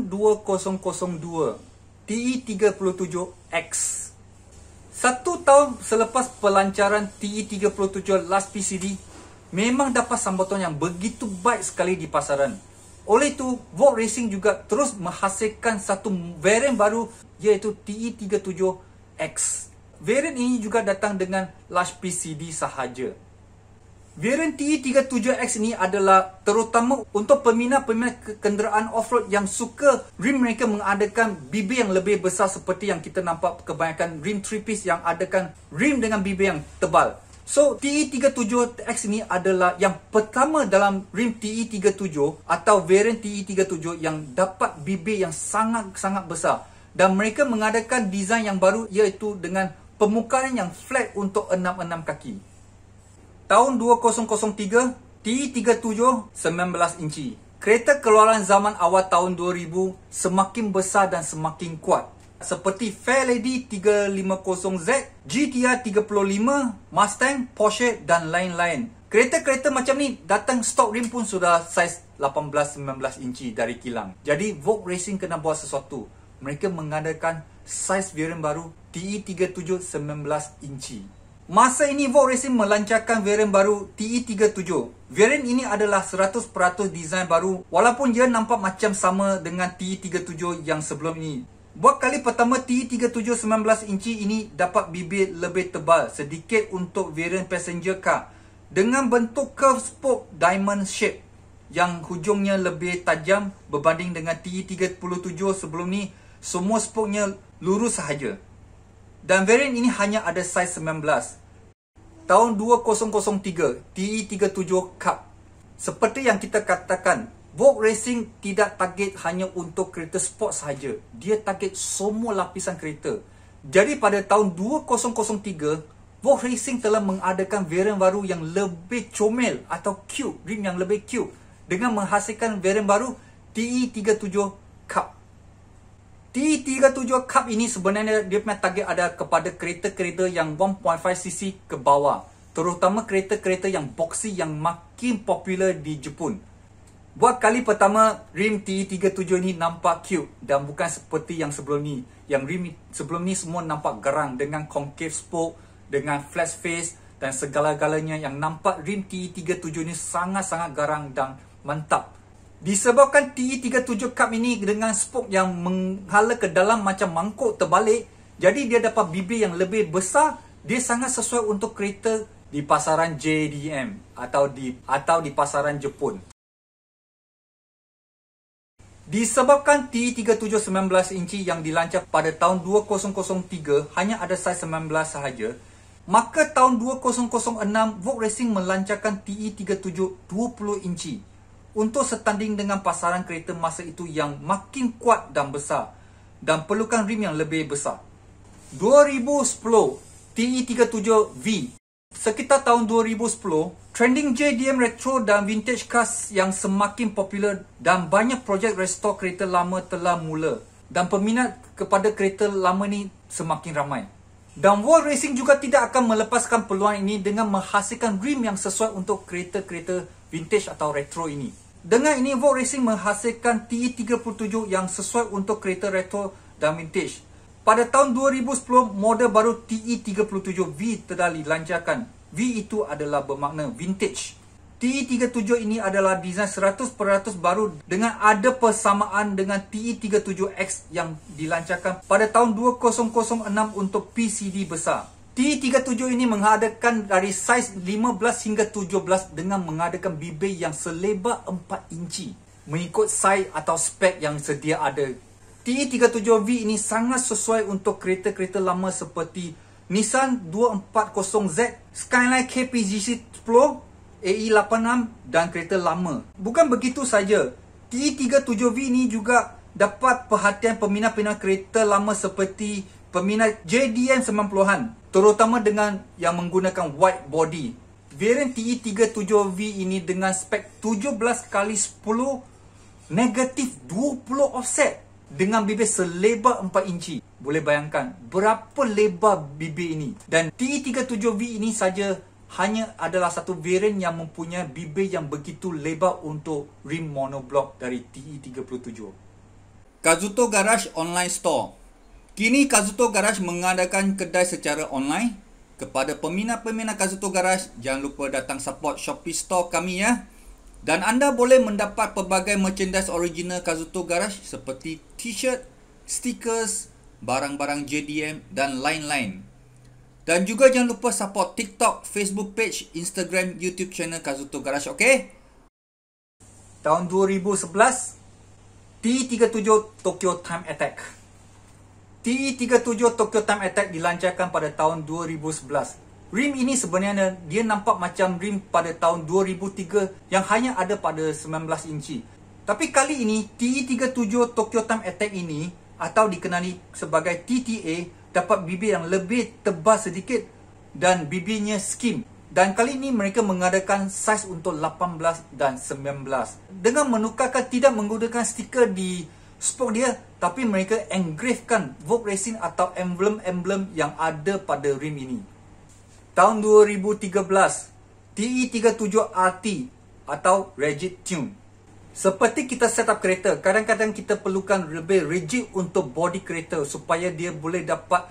tahun 2002, TE37X. 1 tahun selepas pelancaran TE37 last PCD, memang dapat sambutan yang begitu baik sekali di pasaran. Oleh itu, Vogue Racing juga terus menghasilkan satu varian baru, iaitu TE37X. Varian ini juga datang dengan large PCD sahaja. Varian TE37X ini adalah terutama untuk peminat-peminat kenderaan off-road yang suka rim mereka mengadakan bibir yang lebih besar, seperti yang kita nampak kebanyakan rim 3-piece yang adakan rim dengan bibir yang tebal. So, TE37X ini adalah yang pertama dalam rim TE37 atau varian TE37 yang dapat bibir yang sangat-sangat besar. Dan mereka mengadakan desain yang baru, iaitu dengan permukaan yang flat untuk 6 kaki. Tahun 2003, TE37 19 inci. Kereta keluaran zaman awal tahun 2000 semakin besar dan semakin kuat. Seperti Fairlady 350Z, GTR 35, Mustang, Porsche dan lain-lain. Kereta-kereta macam ni datang stok rim pun sudah saiz 18-19 inci dari kilang. Jadi Vogue Racing kena buat sesuatu. Mereka mengadakan saiz varian baru TE37 19 inci. Masa ini Vogue Racing melancarkan varian baru TE37. Varian ini adalah 100% desain baru, walaupun dia nampak macam sama dengan TE37 yang sebelum ini. Buat kali pertama, TE37 19 inci ini dapat bibir lebih tebal sedikit untuk varian passenger car dengan bentuk curve spoke diamond shape yang hujungnya lebih tajam berbanding dengan TE37 sebelum ni, semua spoke-nya lurus sahaja. Dan varian ini hanya ada saiz 19. Tahun 2003, TE37 Cup. Seperti yang kita katakan, Vogue Racing tidak target hanya untuk kereta sport sahaja. Dia target semua lapisan kereta. Jadi pada tahun 2003, Vogue Racing telah mengadakan varian baru yang lebih comel atau cute, rim yang lebih cute, dengan menghasilkan varian baru TE37 Cup. TE37 Cup ini sebenarnya dia punya target ada kepada kereta-kereta yang 1.5cc ke bawah, terutama kereta-kereta yang boxy yang makin popular di Jepun. Buat kali pertama, rim TE37 ini nampak cute dan bukan seperti yang sebelum ni. Yang rim sebelum ni semua nampak garang dengan concave spoke, dengan flat face dan segala-galanya, yang nampak rim TE37 ini sangat-sangat garang dan mantap. Disebabkan TE37 Cup ini dengan spoke yang menghala ke dalam macam mangkuk terbalik, jadi dia dapat bibir yang lebih besar. Dia sangat sesuai untuk kereta di pasaran JDM atau di pasaran Jepun. Disebabkan TE37 19 inci yang dilancar pada tahun 2003 hanya ada saiz 19 sahaja, maka tahun 2006 Vogue Racing melancarkan TE37 20 inci untuk setanding dengan pasaran kereta masa itu yang makin kuat dan besar dan perlukan rim yang lebih besar. 2010, TE37V. Sekitar tahun 2010, trending JDM retro dan vintage cars yang semakin popular dan banyak projek restore kereta lama telah mula, dan peminat kepada kereta lama ni semakin ramai. Dan Vogue Racing juga tidak akan melepaskan peluang ini dengan menghasilkan rim yang sesuai untuk kereta-kereta vintage atau retro ini. Dengan ini, Vogue Racing menghasilkan TE37 yang sesuai untuk kereta retro dan vintage. Pada tahun 2010, model baru TE37V telah dilancarkan. V itu adalah bermakna vintage. TE37 ini adalah desain 100% baru dengan ada persamaan dengan TE37X yang dilancarkan pada tahun 2006 untuk PCD besar. TE37 ini mengadakan dari saiz 15 hingga 17 dengan mengadakan bibir yang selebar 4 inci mengikut saiz atau spek yang sedia ada. TE37V ini sangat sesuai untuk kereta-kereta lama seperti Nissan 240Z, Skyline KPGC10, AE86 dan kereta lama. Bukan begitu saja, TE37V ini juga dapat perhatian peminat-peminat kereta lama seperti peminat JDM 90-an, terutama dengan yang menggunakan wide body. Varian TE37V ini dengan spek 17x10 negatif 20 offset dengan bibir selebar 4 inci. Boleh bayangkan berapa lebar bibir ini. Dan TE37V ini saja hanya adalah satu varian yang mempunyai bibir yang begitu lebar untuk rim monoblock dari TE37. Kazuto Garage Online Store. Kini Kazuto Garage mengadakan kedai secara online. Kepada peminat-peminat Kazuto Garage, jangan lupa datang support Shopee Store kami ya. Dan anda boleh mendapat pelbagai merchandise original Kazuto Garage seperti t-shirt, stickers, barang-barang JDM dan lain-lain. Dan juga jangan lupa support TikTok, Facebook page, Instagram, YouTube channel Kazuto Garage, okey? Tahun 2011, T37 Tokyo Time Attack. T37 Tokyo Time Attack dilancarkan pada tahun 2011. Rim ini sebenarnya dia nampak macam rim pada tahun 2003 yang hanya ada pada 19 inci. Tapi kali ini T37 Tokyo Time Attack ini atau dikenali sebagai TTA dapat bibir yang lebih tebal sedikit dan bibirnya skim. Dan kali ini mereka mengadakan saiz untuk 18 dan 19. Dengan menukarkan tidak menggunakan stiker di spoke dia, tapi mereka engravekan Vogue Racing atau emblem-emblem yang ada pada rim ini. Tahun 2013, TE37RT atau Rigid Tune. Seperti kita set up kereta, kadang-kadang kita perlukan lebih rigid untuk body kereta supaya dia boleh dapat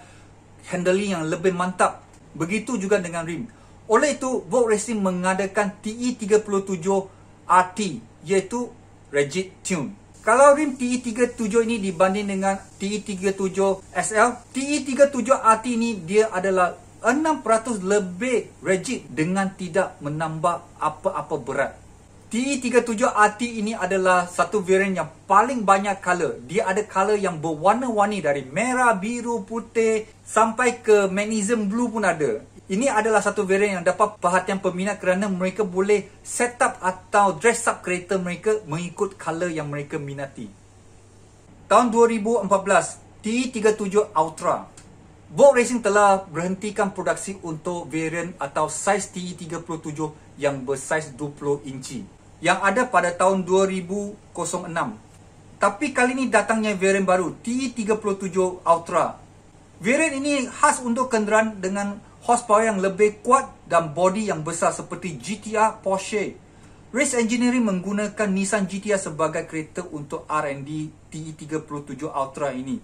handling yang lebih mantap. Begitu juga dengan rim. Oleh itu, Vogue Racing mengadakan TE37RT iaitu Rigid Tune. Kalau rim TE37 ini dibanding dengan TE37SL, TE37RT ini dia adalah 6% lebih rigid dengan tidak menambah apa-apa berat. TE37RT ini adalah satu varian yang paling banyak color. Dia ada color yang berwarna-warni dari merah, biru, putih sampai ke magnesium blue pun ada. Ini adalah satu varian yang dapat perhatian peminat kerana mereka boleh set up atau dress up kereta mereka mengikut color yang mereka minati. Tahun 2014, TE37 Ultra. Vogue Racing telah berhentikan produksi untuk varian atau saiz TE37 yang bersaiz 20 inci yang ada pada tahun 2006. Tapi kali ini datangnya varian baru TE37 Ultra. Varian ini khas untuk kenderaan dengan horsepower yang lebih kuat dan body yang besar seperti GTR, Porsche. Race Engineering menggunakan Nissan GTR sebagai kereta untuk R&D TE37 Ultra ini.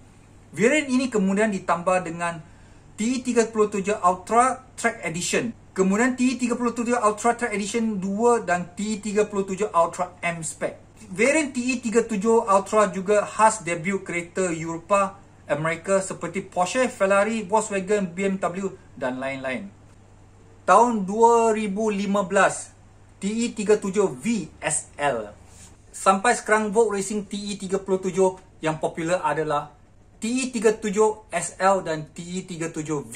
Varian ini kemudian ditambah dengan TE37 Ultra Track Edition. Kemudian TE37 Ultra Track Edition 2 dan TE37 Ultra M Spec. Varian TE37 Ultra juga khas debut kereta Eropah, Amerika seperti Porsche, Ferrari, Volkswagen, BMW dan lain-lain. Tahun 2015, TE37 VSL. Sampai sekarang Vogue Racing TE37 yang popular adalah TE37 SL dan TE37V.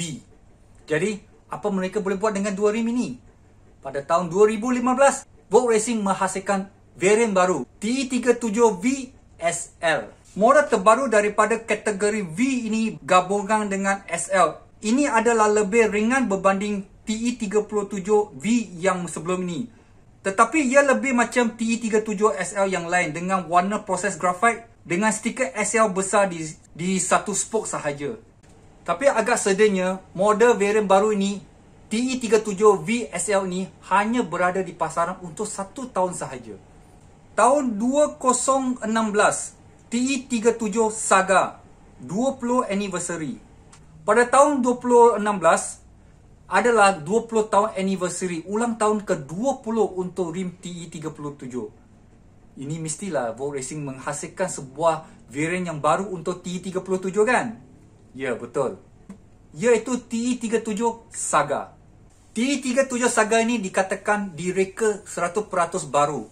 Jadi, apa mereka boleh buat dengan dua rim ini? Pada tahun 2015, Vogue Racing menghasilkan varian baru TE37V SL. Model terbaru daripada kategori V ini gabungan dengan SL. Ini adalah lebih ringan berbanding TE37V yang sebelum ini. Tetapi ia lebih macam TE37 SL yang lain dengan warna proses graphite dengan stiker SL besar di satu spoke sahaja. Tapi agak sedihnya, model varian baru ini TE37V SL ini hanya berada di pasaran untuk 1 tahun sahaja. Tahun 2016, TE37 Saga 20 anniversary. Pada tahun 2016 adalah 20 tahun anniversary, ulang tahun ke-20 untuk rim TE37. Ini mestilah Vogue Racing menghasilkan sebuah varian yang baru untuk TE37 kan? Ya, betul. Iaitu TE37 Saga. TE37 Saga ini dikatakan direka 100% baru.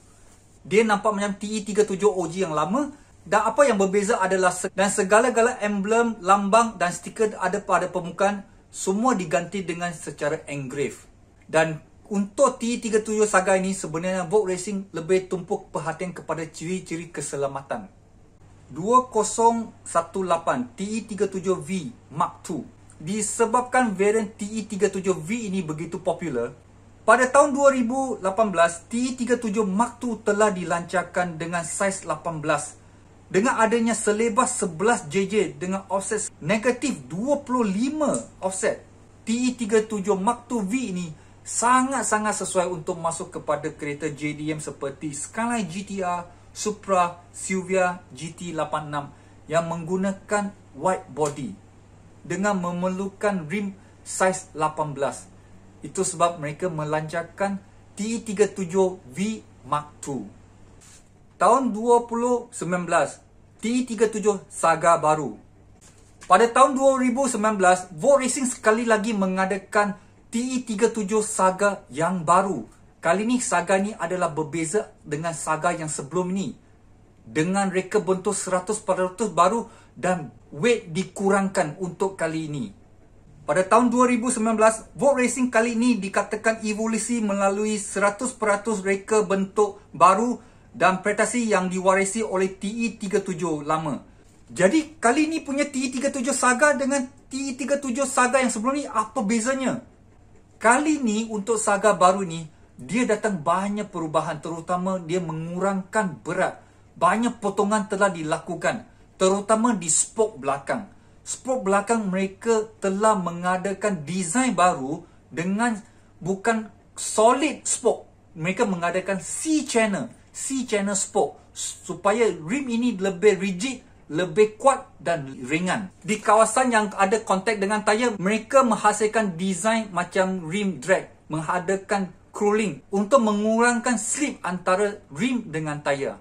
Dia nampak macam TE37 OG yang lama. Dan apa yang berbeza adalah dan segala-gala emblem, lambang dan stiker ada pada permukaan semua diganti dengan secara engrave. Dan untuk TE37 Saga ini sebenarnya Vogue Racing lebih tumpuk perhatian kepada ciri-ciri keselamatan. 2018 TE37V Mark II. Disebabkan varian TE37V ini begitu popular, pada tahun 2018 TE37 Mark II telah dilancarkan dengan saiz 18 dengan adanya selebar 11 JJ dengan offset negatif 25 offset. TE37 Mark II V ini sangat-sangat sesuai untuk masuk kepada kereta JDM seperti Skyline GTR, Supra, Silvia, GT86 yang menggunakan wide body dengan memerlukan rim saiz 18. Itu sebab mereka melancarkan TE37V Mark II. Tahun 2019, TE37 Saga baru. Pada tahun 2019, Volt Racing sekali lagi mengadakan TE37 Saga yang baru. Kali ni Saga ni adalah berbeza dengan Saga yang sebelum ni. Dengan reka bentuk 100% baru dan weight dikurangkan untuk kali ini. Pada tahun 2019, Volt Racing kali ini dikatakan evolusi melalui 100% reka bentuk baru dan prestasi yang diwarisi oleh TE37 lama. Jadi kali ini punya TE37 Saga dengan TE37 Saga yang sebelum ni apa bezanya? Kali ni untuk Saga baru ni, dia datang banyak perubahan, terutama dia mengurangkan berat. Banyak potongan telah dilakukan, terutama di spok belakang. Spok belakang mereka telah mengadakan desain baru dengan bukan solid spok. Mereka mengadakan C-channel spok supaya rim ini lebih rigid, lebih kuat dan ringan. Di kawasan yang ada kontak dengan tayar, mereka menghasilkan desain macam rim drag, mengadakan cooling untuk mengurangkan slip antara rim dengan tayar.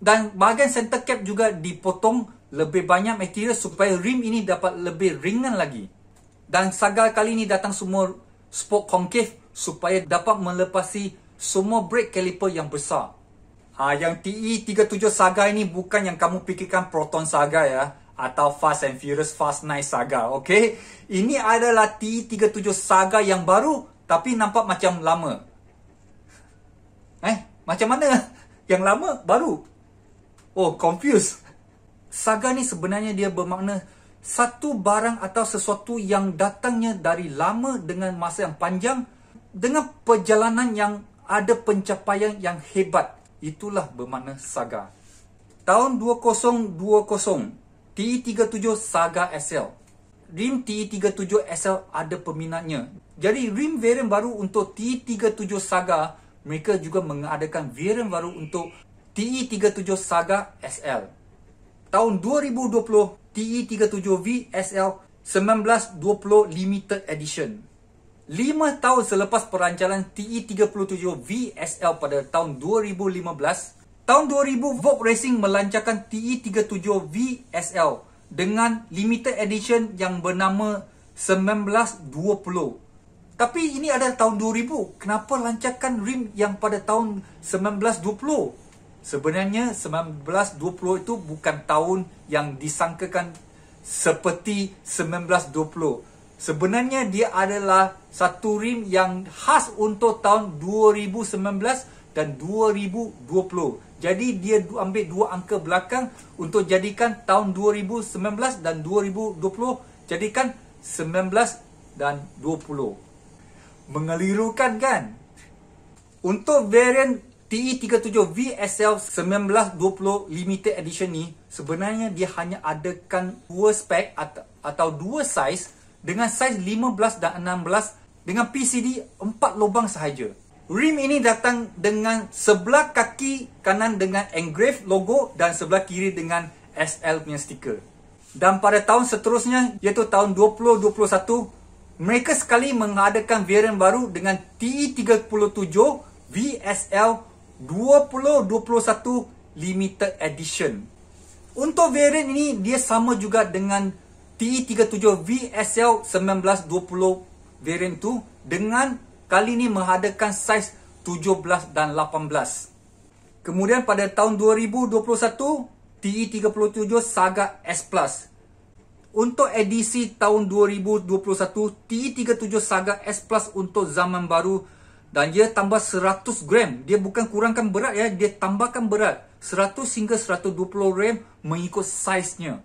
Dan bahagian center cap juga dipotong lebih banyak material supaya rim ini dapat lebih ringan lagi. Dan Saga kali ini datang semua spok concave supaya dapat melepasi semua brake caliper yang besar. Yang TE37 Saga ini bukan yang kamu fikirkan Proton Saga ya, atau Fast and Furious Fast 9 Saga, okey? Ini adalah TE37 Saga yang baru tapi nampak macam lama. Macam mana? Yang lama baru? Oh, confused. Saga ni sebenarnya dia bermakna satu barang atau sesuatu yang datangnya dari lama dengan masa yang panjang dengan perjalanan yang ada pencapaian yang hebat. Itulah bermakna Saga. Tahun 2020, TE37 Saga SL. Rim TE37 SL ada peminatnya. Jadi rim variant baru untuk TE37 Saga, mereka juga mengadakan variant baru untuk TE37 Saga SL. Tahun 2020, TE37V SL 1920 Limited Edition. 5 tahun selepas perancangan TE37V SL pada tahun 2015, tahun 2000 Volt Racing melancarkan TE37V SL dengan limited edition yang bernama 1920. Tapi ini adalah tahun 2000. Kenapa lancarkan rim yang pada tahun 1920? Sebenarnya 1920 itu bukan tahun yang disangkakan seperti 1920. Sebenarnya dia adalah satu rim yang khas untuk tahun 2019 dan 2020. Jadi dia ambil dua angka belakang untuk jadikan tahun 2019 dan 2020, jadikan 19 dan 20. Mengelirukan kan? Untuk variant TE37V SL 1920 Limited Edition ni, sebenarnya dia hanya adakan dua spek atau dua saiz, dengan saiz 15 dan 16 dengan PCD 4 lubang sahaja. Rim ini datang dengan sebelah kaki kanan dengan engrave logo dan sebelah kiri dengan SL punya stiker. Dan pada tahun seterusnya, iaitu tahun 2021, mereka sekali mengadakan variant baru dengan TE37 VSL 2021 Limited Edition. Untuk variant ini, dia sama juga dengan TE37 VSL 1920 variant tu, dengan kali ini menghadakan saiz 17 dan 18. Kemudian pada tahun 2021, TE37 Saga S Plus. Untuk edisi tahun 2021, TE37 Saga S Plus untuk zaman baru, dan dia tambah 100 gram. Dia bukan kurangkan berat ya, dia tambahkan berat 100 hingga 120 gram mengikut saiznya.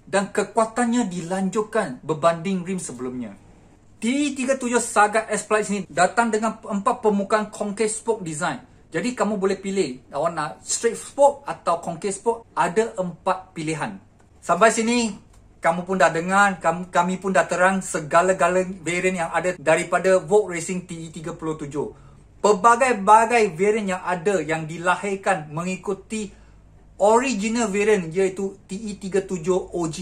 Dan kekuatannya dilanjutkan berbanding rim sebelumnya. TE37 Saga S Plus ini datang dengan 4 permukaan concave spoke design. Jadi kamu boleh pilih awak nak straight spoke atau concave spoke, ada 4 pilihan. Sampai sini kamu pun dah dengar, kami pun dah terang segala-gala variant yang ada daripada Volt Racing TE37. Pelbagai-bagai variant yang ada yang dilahirkan mengikuti original variant iaitu TE37 OG.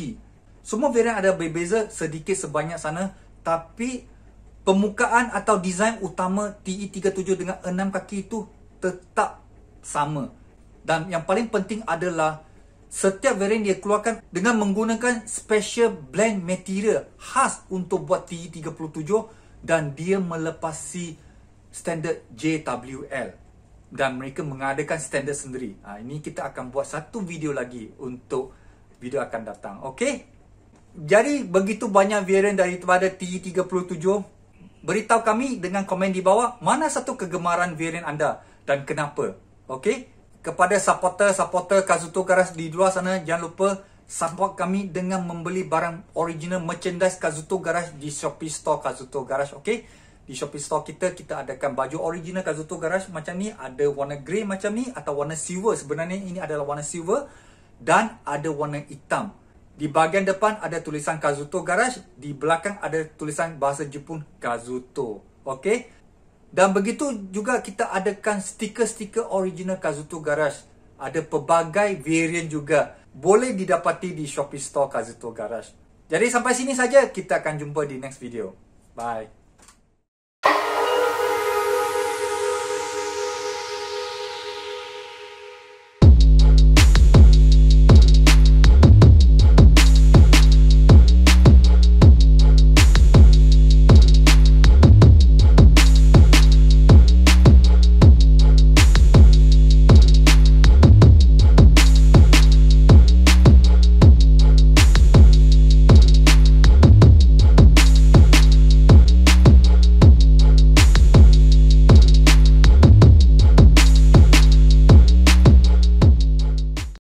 Semua variant ada berbeza sedikit sebanyak sana, tapi permukaan atau design utama TE37 dengan 6 kaki itu tetap sama. Dan yang paling penting adalah setiap variant dia keluarkan dengan menggunakan special blend material khas untuk buat TE37 dan dia melepasi standard JWL. Dan mereka mengadakan standard sendiri. Ini kita akan buat satu video lagi untuk video akan datang. Okey? Jadi begitu banyak variant daripada TE37. Beritahu kami dengan komen di bawah mana satu kegemaran variant anda dan kenapa. Okey? Kepada supporter Kazuto Garage di luar sana, jangan lupa support kami dengan membeli barang original merchandise Kazuto Garage di Shopee Store Kazuto Garage. Okey? Di Shopee Store kita adakan baju original Kazuto Garage macam ni. Ada warna grey macam ni atau warna silver. Sebenarnya ini adalah warna silver. Dan ada warna hitam. Di bahagian depan ada tulisan Kazuto Garage. Di belakang ada tulisan bahasa Jepun Kazuto. Okey? Dan begitu juga kita adakan stiker-stiker original Kazuto Garage. Ada pelbagai variant juga. Boleh didapati di Shopee Store Kazuto Garage. Jadi sampai sini saja. Kita akan jumpa di next video. Bye.